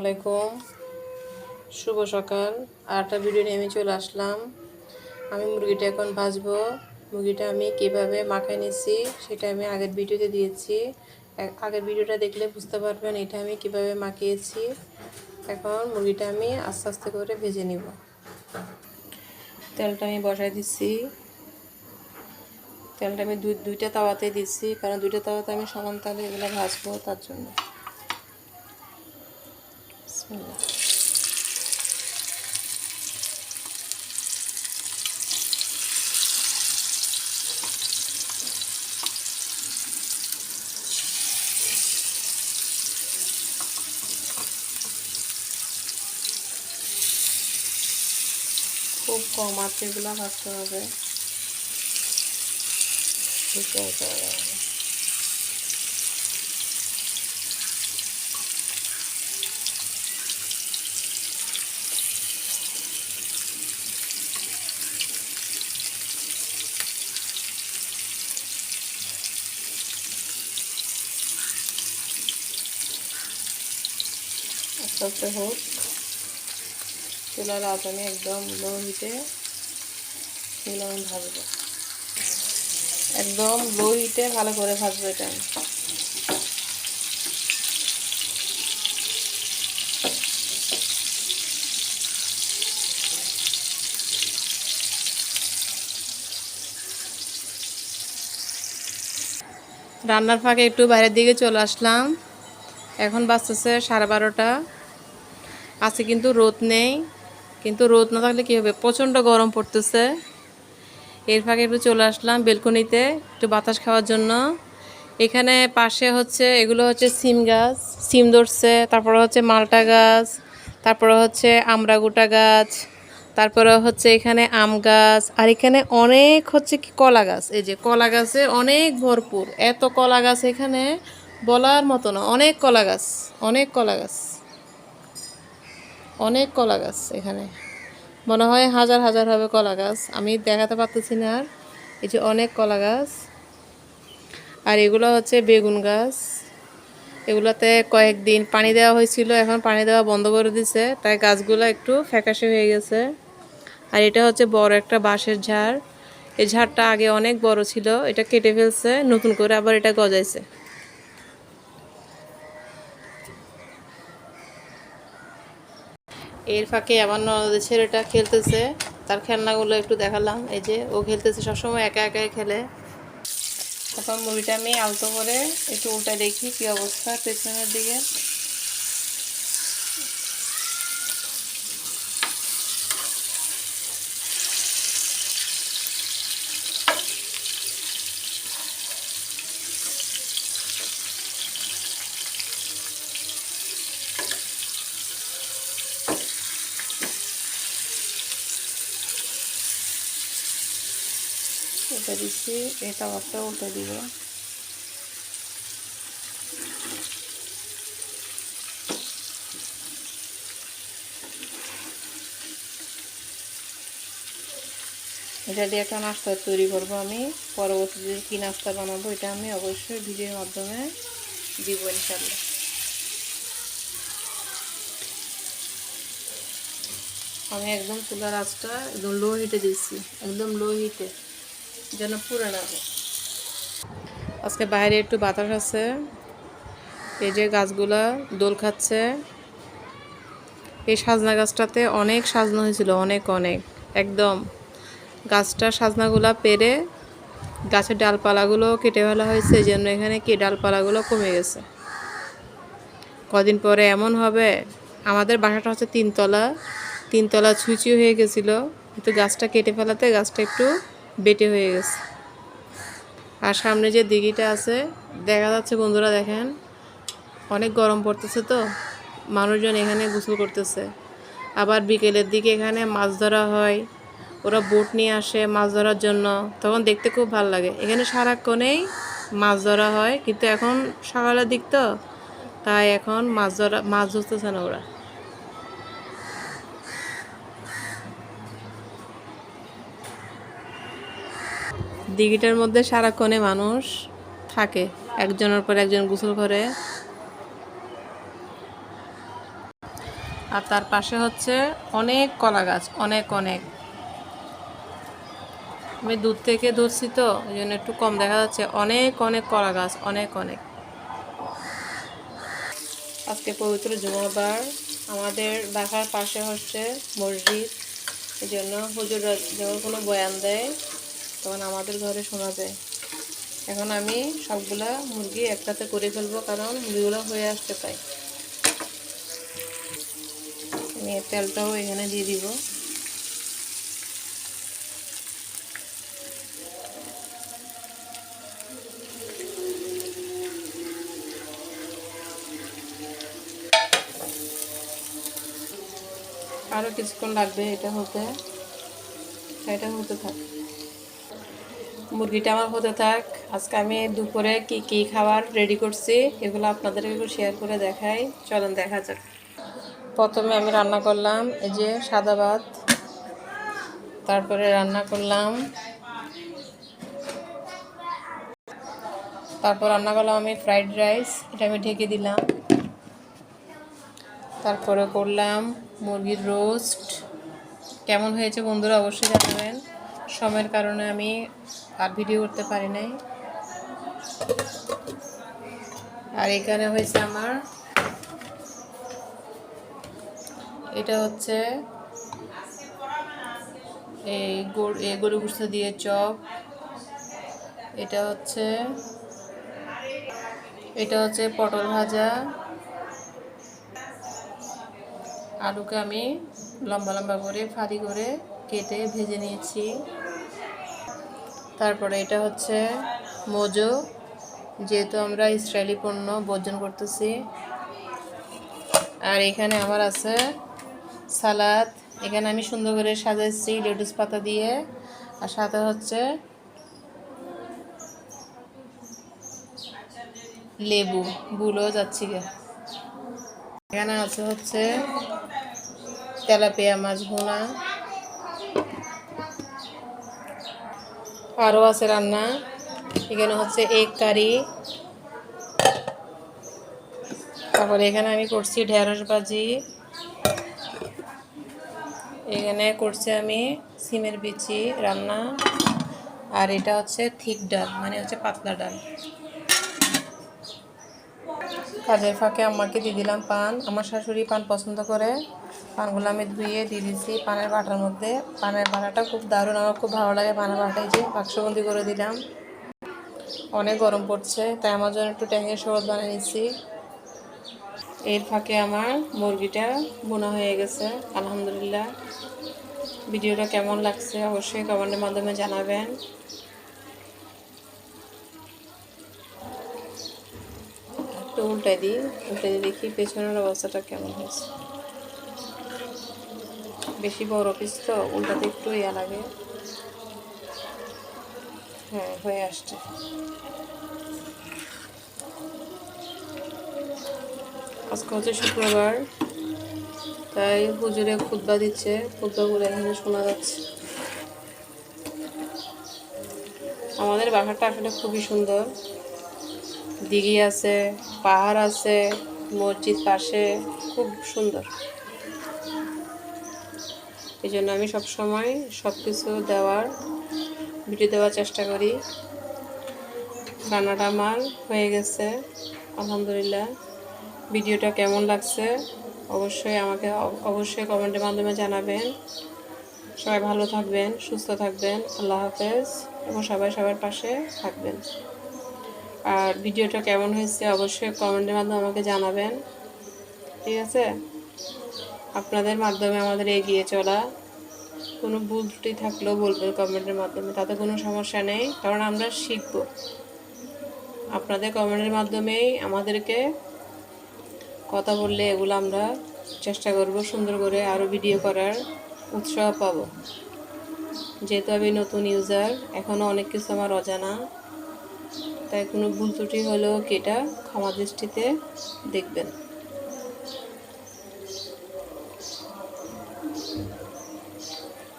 আলাইকুম, শুভ সকাল। আরেকটা ভিডিও নিয়ে আমি চলে আসলাম। আমি মুরগিটা এখন ভাজবো। মুরগিটা আমি কিভাবে মাখায় নিচ্ছি সেটা আমি আগের ভিডিওতে দিয়েছি। আগের ভিডিওটা দেখলে বুঝতে পারবেন এটা আমি কিভাবে মাখিয়েছি। এখন মুরগিটা আমি আস্তে আস্তে করে ভেজে নিব। তেলটা আমি বসাই দিচ্ছি। তেলটা আমি দুইটা তাওয়াতে দিচ্ছি, কারণ দুইটা তাওয়াতে আমি সমান তালে এগুলো ভাজবো, তার জন্য। খুব কম আছে, এগুলো ভাজতে হবে। আস্তে আস্তে হোক। চুলার আঁচ আমি একদম লো হিটে এগুলো আমি ভাজবো। একদম লো হিটে ভালো করে ভাজবো এটা আমি। রান্নার ফাঁকে একটু বাইরের দিকে চলে আসলাম। এখন বাজতেছে 12:30। আজকে কিন্তু রোদ নেই, কিন্তু রোদ না থাকলে কী হবে, প্রচণ্ড গরম পড়তেছে। এর ফাঁকে একটু চলে আসলাম বেলকনিতে একটু বাতাস খাওয়ার জন্য। এখানে পাশে হচ্ছে এগুলো হচ্ছে সিম গাছ, সিম ধরছে। তারপরে হচ্ছে মালটা গাছ, তারপরে হচ্ছে আমড়াগুটা গাছ, তারপরে হচ্ছে এখানে আম গাছ, আর এখানে অনেক হচ্ছে কি কলা গাছ। এই যে কলা গাছে অনেক ভরপুর, এত কলা গাছ এখানে বলার মতো না। অনেক কলা গাছ, অনেক কলা গাছ, অনেক কলা গাছ। এখানে মনে হয় হাজার হাজার হবে কলা গাছ, আমি দেখাতে পারতেছি না। আর এই যে অনেক কলা গাছ। আর এগুলো হচ্ছে বেগুন গাছ। এগুলোতে কয়েকদিন পানি দেওয়া হয়েছিল, এখন পানি দেওয়া বন্ধ করে দিছে, তাই গাছগুলো একটু ফ্যাকাশে হয়ে গেছে। আর এটা হচ্ছে বড় একটা বাঁশের ঝাড়। এই ঝাড়টা আগে অনেক বড় ছিল, এটা কেটে ফেলছে, নতুন করে আবার এটা গজাইছে। এর ফাঁকে আমার ননদের ছেলেটা খেলতেছে, তার খেলনাগুলো একটু দেখালাম। এই যে ও খেলতেছে, সবসময় একা একাই খেলে। এখন মুড়িটা আমি আলতো করে একটু উল্টা দেখি কি অবস্থা পেছনের দিকে। উল্টে দিচ্ছি, এই তাওয়াটা উল্টে দিব। এটা দিয়ে একটা নাস্তা তৈরি করবো আমি। পরবর্তীতে কী নাস্তা বানাবো এটা আমি অবশ্যই ভিডিওর মাধ্যমে দিব ইনশাল্লাহ। আমি একদম চুলার আঁচটা একদম লো হিটে দিচ্ছি, একদম লো হিটে, যেন পুড়ে না হয়। আজকে বাইরে একটু বাতাস আছে, এই যে গাছগুলা দোল খাচ্ছে। এই সাজনা গাছটাতে অনেক সাজনা হয়েছিল, অনেক অনেক, একদম গাছটা সাজনাগুলা পেরে গাছের ডালপালাগুলো কেটে ফেলা হয়েছে, এই জন্য এখানে কি ডালপালাগুলো কমে গেছে। কদিন পরে এমন হবে, আমাদের বাসাটা হচ্ছে তিনতলা ছুঁচি হয়ে গেছিলো, কিন্তু গাছটা কেটে ফেলাতে গাছটা একটু বেটে হয়ে গেছে। আর সামনে যে দিঘিটা আছে দেখা যাচ্ছে, বন্ধুরা দেখেন, অনেক গরম পড়তেছে, তো মানুষজন এখানে গোসল করতেছে। আবার বিকেলের দিকে এখানে মাছ ধরা হয়, ওরা বোট নিয়ে আসে মাছ ধরার জন্য, তখন দেখতে খুব ভালো লাগে। এখানে সারাক্ষণেই মাছ ধরা হয়, কিন্তু এখন সকালের দিক তো, তাই এখন মাছ ধরতেছে না ওরা। দিঘিটার মধ্যে সারাক্ষণে মানুষ থাকে, একজনের পর একজন গোসল করে। আর তার পাশে হচ্ছে অনেক কলা গাছ, অনেক অনেক। আমি দূর থেকে ধরছি তো এই জন্য একটু কম দেখা যাচ্ছে। অনেক অনেক কলা গাছ, অনেক অনেক। আজকে পবিত্র জুমাবার, আমাদের বাসার পাশে হচ্ছে মসজিদ। এই জন্য হুজুররা যখন কোনো বয়ান দেয় তখন আমাদের ঘরে শোনা যায়। এখন আমি সবগুলা মুরগি একসাথে করে ফেলবো, কারণ মুরগিগুলো হয়ে আসতে পাই। আমি তেলটাও এখানে দিয়ে দিব। আরও কিছুক্ষণ লাগবে এটা হতে থাক। মুরগিটা আমার হতে থাক। আজকে আমি দুপুরে কি কি খাবার রেডি করছি এগুলো আপনাদের একটু শেয়ার করে দেখাই। চলেন দেখা যাক। প্রথমে আমি রান্না করলাম এই যে সাদা ভাত, তারপরে রান্না করলাম আমি ফ্রাইড রাইস, এটা আমি ঢেকে দিলাম। তারপরে করলাম মুরগির রোস্ট। কেমন হয়েছে বন্ধুরা অবশ্যই জানাবেন। সময়ের কারণে আমি আর ভিডিও করতে পারি নাই। আর এখানে হয়েছে আমার, এটা হচ্ছে এই গরু গোশত দিয়ে চপ। এটা হচ্ছে পটল ভাজা। আলুকে আমি লম্বা লম্বা করে ফালি করে কেটে ভেজে নিয়েছি। তারপরে এটা হচ্ছে মোজো, যেহেতু আমরা ইসরায়েলি পণ্য বর্জন করতেছি। আর এখানে আমার আছে সালাদ। এখানে আমি সুন্দর করে সাজাইছি লেটুস পাতা দিয়ে। আর সাথে হচ্ছে লেবু, ভুলও যাচ্ছি গে। এখানে আছে হচ্ছে তেলাপিয়া মাছ ভুনা। আরও আছে রান্না। এখানে হচ্ছে এগ কারি। তারপরে এখানে আমি করছি ঢেঁড়স ভাজি। এখানে করছি আমি সিমের বিচি রান্না। আর এটা হচ্ছে থিক ডাল, মানে হচ্ছে পাতলা ডাল। কাজের ফাঁকে আম্মাকে দিয়ে দিলাম পান। আমার শাশুড়ি পান পছন্দ করে। পানগুলো আমি ধুয়ে দিয়ে দিচ্ছি পানের বাটার মধ্যে। পানের বাটাটা খুব দারুণ, আমার খুব ভালো লাগে পানের বাটাই। যে বাক্সবন্দি করে দিলাম। অনেক গরম পড়ছে তাই আমার জন্য একটু ট্যাঙের শরবত বানিয়ে নিচ্ছি। এর ফাঁকে আমার মুরগিটা বোনা হয়ে গেছে আলহামদুলিল্লাহ। ভিডিওটা কেমন লাগছে অবশ্যই কমেন্টের মাধ্যমে জানাবেন। একটু উল্টে দিয়ে দেখি পেছনের অবস্থাটা কেমন হয়েছে। বেশি বড় পিস তো উল্টাতে একটু ইয়া লাগে। হ্যাঁ, হয়ে আসছে। আজকে হচ্ছে শুক্রবার, তাই হুজুরে খুতবা দিচ্ছে। খুতবাগুলো এখানে শোনা যাচ্ছে। আমাদের বাসাটা আসলে খুবই সুন্দর। দিঘি আছে, পাহাড় আছে, মসজিদ পাশে, খুব সুন্দর। এই জন্য আমি সবসময় সব কিছু ভিডিও দেওয়ার চেষ্টা করি। রান্নাটা আমার হয়ে গেছে আলহামদুলিল্লাহ। ভিডিওটা কেমন লাগছে অবশ্যই কমেন্টের মাধ্যমে জানাবেন। সবাই ভালো থাকবেন, সুস্থ থাকবেন। আল্লাহ হাফেজ। এবং সবাই সবার পাশে থাকবেন। আর ভিডিওটা কেমন হয়েছে অবশ্যই কমেন্টের মাধ্যমে আমাকে জানাবেন। ঠিক আছে? আপনাদের মাধ্যমে আমাদের এগিয়ে চলা। কোনো ভুল ত্রুটি থাকলেও বলবেন কমেন্টের মাধ্যমে, তাতে কোনো সমস্যা নেই, কারণ আমরা শিখব। আপনাদের কমেন্টের মাধ্যমেই আমাদেরকে কথা বললে এগুলো আমরা চেষ্টা করব সুন্দর করে আরও ভিডিও করার উৎসাহ পাব। যেহেতু আমি নতুন ইউজার, এখনও অনেক কিছু আমার অজানা, তাই কোনো ভুল ত্রুটি হলেও এটা ক্ষমা দৃষ্টিতে দেখবেন।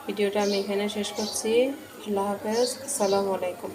ভিডিওটা আমি এখানে শেষ করছি। আল্লাহ হাফেজ। আসসালামু আলাইকুম।